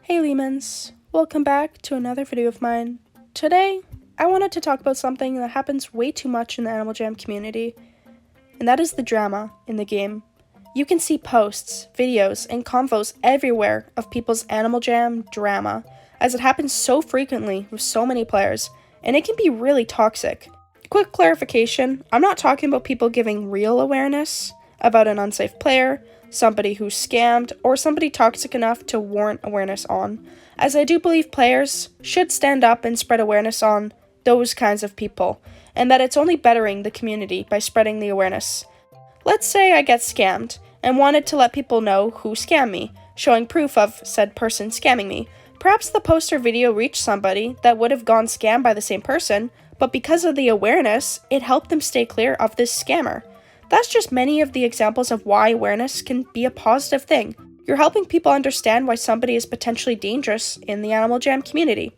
Hey Leamons, welcome back to another video of mine. Today, I wanted to talk about something that happens way too much in the Animal Jam community, and that is the drama in the game. You can see posts, videos, and convos everywhere of people's Animal Jam drama, as it happens so frequently with so many players, and it can be really toxic. Quick clarification, I'm not talking about people giving real awareness about an unsafe player, somebody who's scammed, or somebody toxic enough to warrant awareness on, as I do believe players should stand up and spread awareness on those kinds of people, and that it's only bettering the community by spreading the awareness. Let's say I get scammed, and wanted to let people know who scammed me, showing proof of said person scamming me. Perhaps the post or video reached somebody that would have gone scammed by the same person, but because of the awareness, it helped them stay clear of this scammer. That's just many of the examples of why awareness can be a positive thing. You're helping people understand why somebody is potentially dangerous in the Animal Jam community.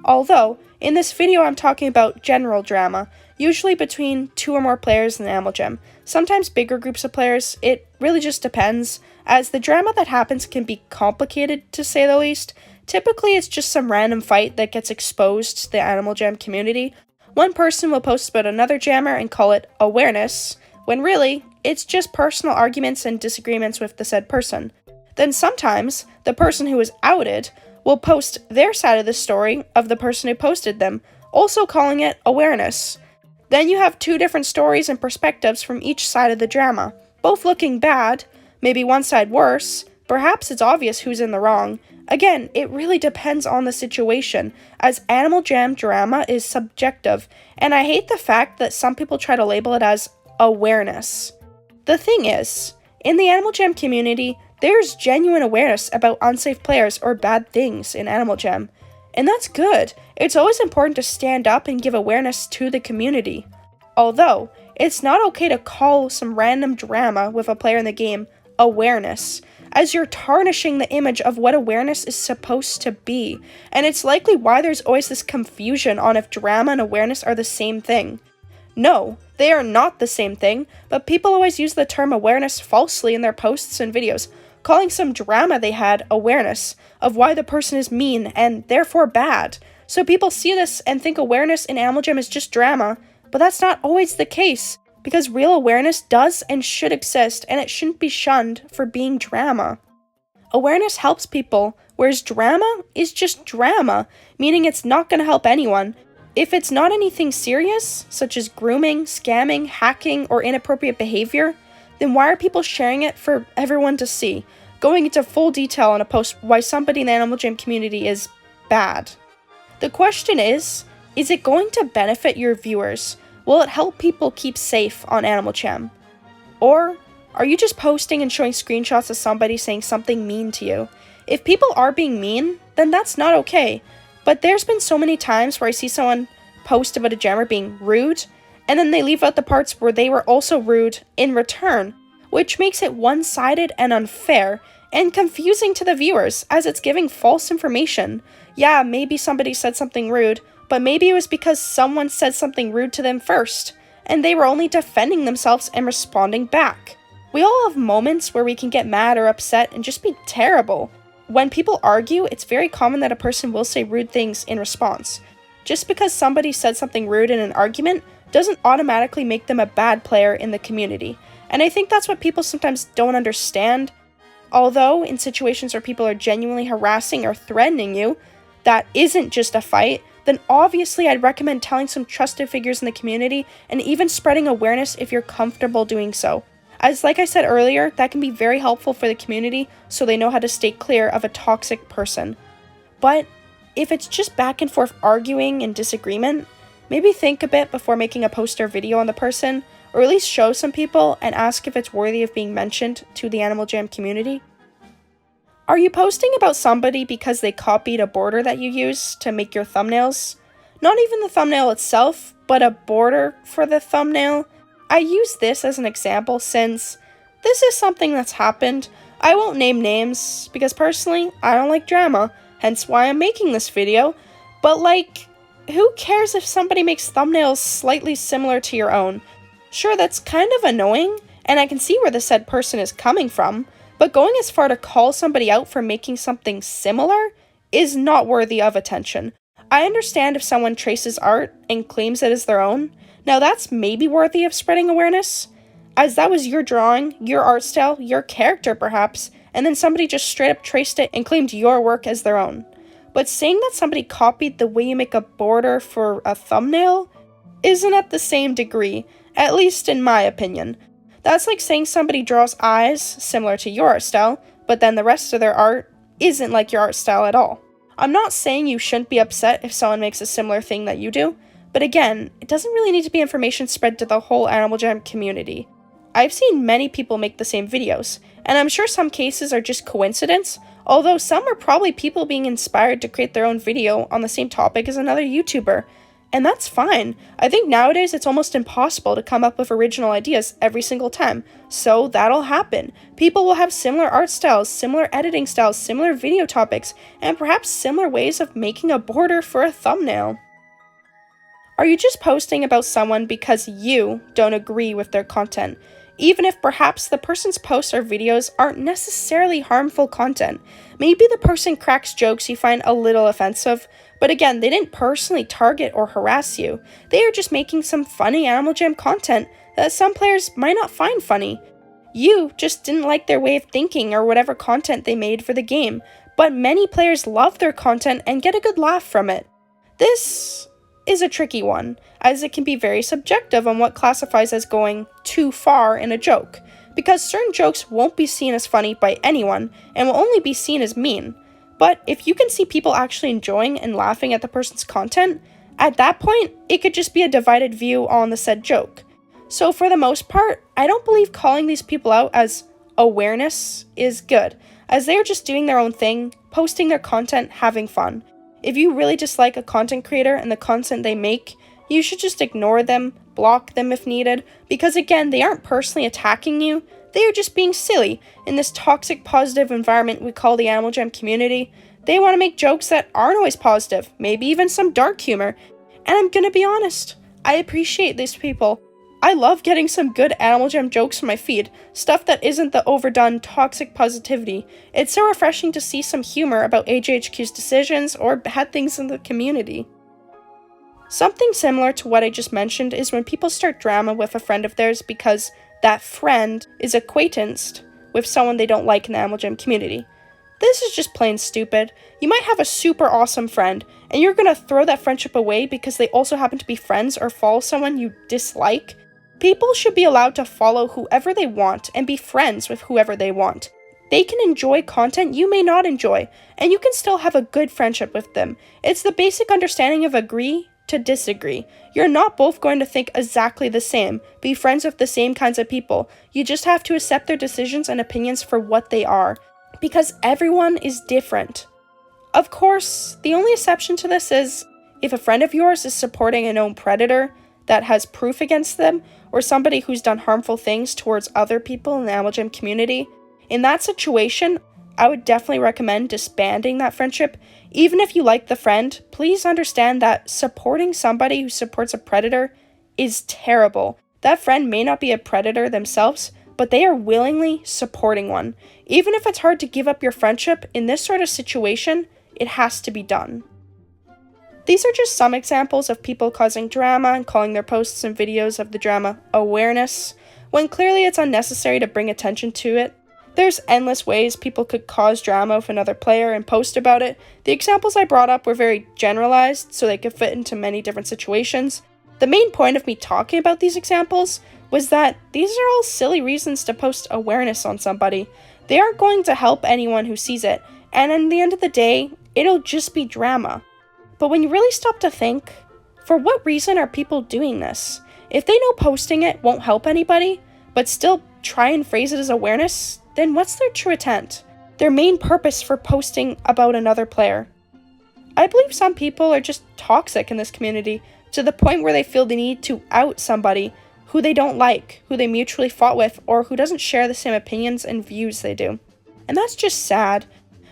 Although, in this video I'm talking about general drama, usually between 2 or more players in the Animal Jam. Sometimes bigger groups of players, it really just depends, as the drama that happens can be complicated to say the least. Typically it's just some random fight that gets exposed to the Animal Jam community. One person will post about another jammer and call it awareness, when really, it's just personal arguments and disagreements with the said person. Then sometimes, the person who is outed will post their side of the story of the person who posted them, also calling it awareness. Then you have 2 different stories and perspectives from each side of the drama, both looking bad, maybe one side worse, perhaps it's obvious who's in the wrong. Again, it really depends on the situation, as Animal Jam drama is subjective, and I hate the fact that some people try to label it as awareness. The thing is, in the Animal Jam community, there's genuine awareness about unsafe players or bad things in Animal Jam, and that's good. It's always important to stand up and give awareness to the community. Although, it's not okay to call some random drama with a player in the game awareness, as you're tarnishing the image of what awareness is supposed to be, and it's likely why there's always this confusion on if drama and awareness are the same thing. No, they are not the same thing, but people always use the term awareness falsely in their posts and videos, calling some drama they had awareness of why the person is mean and therefore bad. So people see this and think awareness in Animal Jam is just drama, but that's not always the case, because real awareness does and should exist, and it shouldn't be shunned for being drama. Awareness helps people, whereas drama is just drama, meaning it's not going to help anyone. If it's not anything serious, such as grooming, scamming, hacking, or inappropriate behavior, then why are people sharing it for everyone to see, going into full detail on a post why somebody in the Animal Jam community is bad? The question is it going to benefit your viewers? Will it help people keep safe on Animal Jam? Or are you just posting and showing screenshots of somebody saying something mean to you? If people are being mean, then that's not okay. But there's been so many times where I see someone post about a jammer being rude, and then they leave out the parts where they were also rude in return, which makes it one-sided and unfair, and confusing to the viewers, as it's giving false information. Yeah, maybe somebody said something rude, but maybe it was because someone said something rude to them first, and they were only defending themselves and responding back. We all have moments where we can get mad or upset and just be terrible. When people argue, it's very common that a person will say rude things in response. Just because somebody said something rude in an argument doesn't automatically make them a bad player in the community. And I think that's what people sometimes don't understand. Although, in situations where people are genuinely harassing or threatening you, that isn't just a fight, then obviously I'd recommend telling some trusted figures in the community and even spreading awareness if you're comfortable doing so. As like I said earlier, that can be very helpful for the community so they know how to stay clear of a toxic person. But if it's just back and forth arguing and disagreement, maybe think a bit before making a post or video on the person, or at least show some people and ask if it's worthy of being mentioned to the Animal Jam community. Are you posting about somebody because they copied a border that you use to make your thumbnails? Not even the thumbnail itself, but a border for the thumbnail? I use this as an example since this is something that's happened. I won't name names because personally, I don't like drama, hence why I'm making this video, but like, who cares if somebody makes thumbnails slightly similar to your own? Sure, that's kind of annoying, and I can see where the said person is coming from, but going as far to call somebody out for making something similar is not worthy of attention. I understand if someone traces art and claims it as their own. Now that's maybe worthy of spreading awareness, as that was your drawing, your art style, your character perhaps, and then somebody just straight up traced it and claimed your work as their own. But saying that somebody copied the way you make a border for a thumbnail isn't at the same degree, at least in my opinion. That's like saying somebody draws eyes similar to your art style, but then the rest of their art isn't like your art style at all. I'm not saying you shouldn't be upset if someone makes a similar thing that you do, but again, it doesn't really need to be information spread to the whole Animal Jam community. I've seen many people make the same videos, and I'm sure some cases are just coincidence, although some are probably people being inspired to create their own video on the same topic as another YouTuber. And that's fine. I think nowadays it's almost impossible to come up with original ideas every single time, so that'll happen. People will have similar art styles, similar editing styles, similar video topics, and perhaps similar ways of making a border for a thumbnail. Are you just posting about someone because you don't agree with their content? Even if perhaps the person's posts or videos aren't necessarily harmful content. Maybe the person cracks jokes you find a little offensive, but again, they didn't personally target or harass you. They are just making some funny Animal Jam content that some players might not find funny. You just didn't like their way of thinking or whatever content they made for the game, but many players love their content and get a good laugh from it. This is a tricky one, as it can be very subjective on what classifies as going too far in a joke, because certain jokes won't be seen as funny by anyone and will only be seen as mean. But if you can see people actually enjoying and laughing at the person's content, at that point, it could just be a divided view on the said joke. So for the most part, I don't believe calling these people out as awareness is good, as they are just doing their own thing, posting their content, having fun. If you really dislike a content creator and the content they make, you should just ignore them, block them if needed, because again, they aren't personally attacking you, they are just being silly in this toxic positive environment we call the Animal Jam community. They want to make jokes that aren't always positive, maybe even some dark humor. And I'm gonna be honest, I appreciate these people. I love getting some good Animal Jam jokes from my feed, stuff that isn't the overdone toxic positivity. It's so refreshing to see some humor about AJHQ's decisions or bad things in the community. Something similar to what I just mentioned is when people start drama with a friend of theirs because that friend is acquaintanced with someone they don't like in the Animal Jam community. This is just plain stupid. You might have a super awesome friend, and you're gonna throw that friendship away because they also happen to be friends or follow someone you dislike? People should be allowed to follow whoever they want and be friends with whoever they want. They can enjoy content you may not enjoy, and you can still have a good friendship with them. It's the basic understanding of agree to disagree. You're not both going to think exactly the same, be friends with the same kinds of people. You just have to accept their decisions and opinions for what they are, because everyone is different. Of course, the only exception to this is if a friend of yours is supporting a known predator that has proof against them, or somebody who's done harmful things towards other people in the Animal Jam community. In that situation, I would definitely recommend disbanding that friendship. Even if you like the friend, please understand that supporting somebody who supports a predator is terrible. That friend may not be a predator themselves, but they are willingly supporting one. Even if it's hard to give up your friendship, in this sort of situation, it has to be done. These are just some examples of people causing drama and calling their posts and videos of the drama awareness, when clearly it's unnecessary to bring attention to it. There's endless ways people could cause drama with another player and post about it. The examples I brought up were very generalized, so they could fit into many different situations. The main point of me talking about these examples was that these are all silly reasons to post awareness on somebody. They aren't going to help anyone who sees it, and in the end of the day, it'll just be drama. But when you really stop to think, for what reason are people doing this? If they know posting it won't help anybody, but still try and phrase it as awareness, then what's their true intent? Their main purpose for posting about another player? I believe some people are just toxic in this community, to the point where they feel the need to out somebody who they don't like, who they mutually fought with, or who doesn't share the same opinions and views they do. And that's just sad.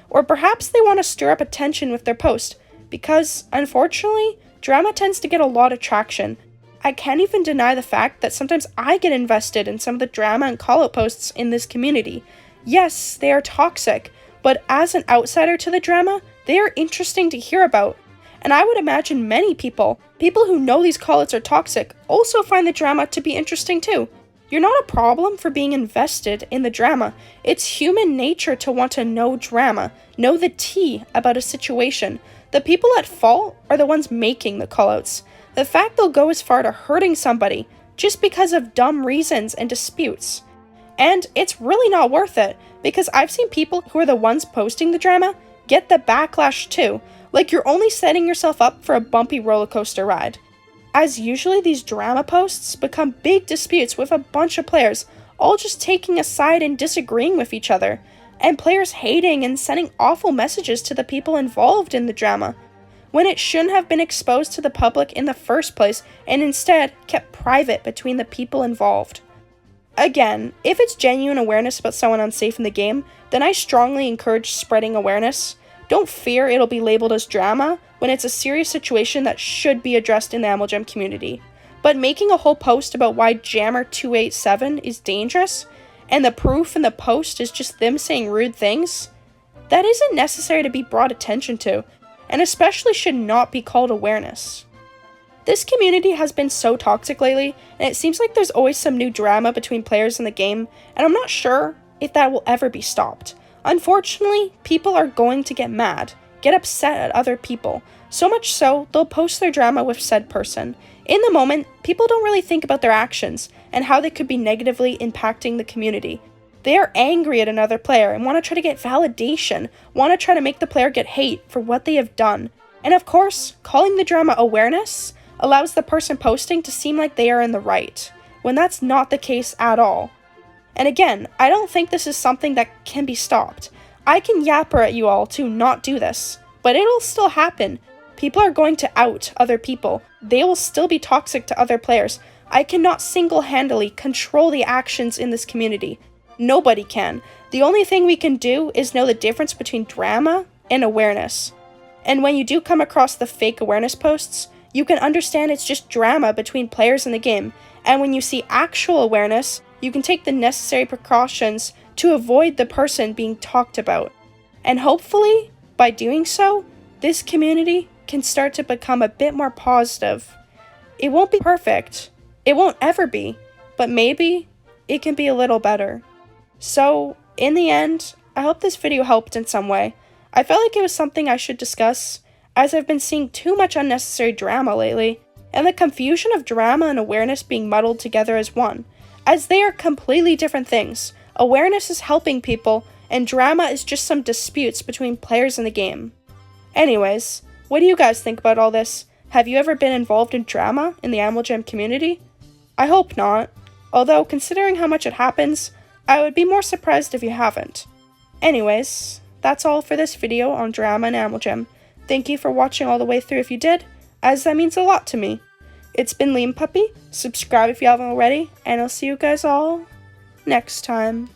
Or perhaps they want to stir up attention with their post, because, unfortunately, drama tends to get a lot of traction. I can't even deny the fact that sometimes I get invested in some of the drama and call-out posts in this community. Yes, they are toxic, but as an outsider to the drama, They are interesting to hear about, and I would imagine many people who know these callouts are toxic, also find the drama to be interesting too. You're not a problem for being invested in the drama. It's human nature to want to know drama, know the tea about a situation. The people at fault are the ones making the callouts. The fact they'll go as far to hurting somebody just because of dumb reasons and disputes. And it's really not worth it, because I've seen people who are the ones posting the drama get the backlash too. Like, you're only setting yourself up for a bumpy roller coaster ride. As usually, these drama posts become big disputes with a bunch of players, all just taking a side and disagreeing with each other, and players hating and sending awful messages to the people involved in the drama, when it shouldn't have been exposed to the public in the first place and instead kept private between the people involved. Again, if it's genuine awareness about someone unsafe in the game, then I strongly encourage spreading awareness. Don't fear it'll be labeled as drama when it's a serious situation that should be addressed in the MLGem community. But making a whole post about why Jammer287 is dangerous, and the proof in the post is just them saying rude things, that isn't necessary to be brought attention to, and especially should not be called awareness. This community has been so toxic lately, and it seems like there's always some new drama between players in the game, and I'm not sure if that will ever be stopped. Unfortunately, people are going to get mad, get upset at other people, so much so they'll post their drama with said person. In the moment, people don't really think about their actions and how they could be negatively impacting the community. They are angry at another player and want to try to get validation, want to try to make the player get hate for what they have done. And of course, calling the drama awareness allows the person posting to seem like they are in the right, when that's not the case at all. And again, I don't think this is something that can be stopped. I can yapper at you all to not do this, but it'll still happen. People are going to out other people. They will still be toxic to other players. I cannot single-handedly control the actions in this community. Nobody can. The only thing we can do is know the difference between drama and awareness. And when you do come across the fake awareness posts, you can understand it's just drama between players in the game. And when you see actual awareness, you can take the necessary precautions to avoid the person being talked about. And hopefully, by doing so, this community can start to become a bit more positive. It won't be perfect. It won't ever be. But maybe it can be a little better. So, in the end, I hope this video helped in some way. I felt like it was something I should discuss, as I've been seeing too much unnecessary drama lately, and the confusion of drama and awareness being muddled together as one, as they are completely different things. Awareness is helping people, and drama is just some disputes between players in the game. Anyways, what do you guys think about all this? Have you ever been involved in drama in the MLGem community? I hope not, although considering how much it happens, I would be more surprised if you haven't. Anyways, that's all for this video on drama and MLGem. Thank you for watching all the way through if you did, as that means a lot to me. It's been Leamon, subscribe if you haven't already, and I'll see you guys all next time.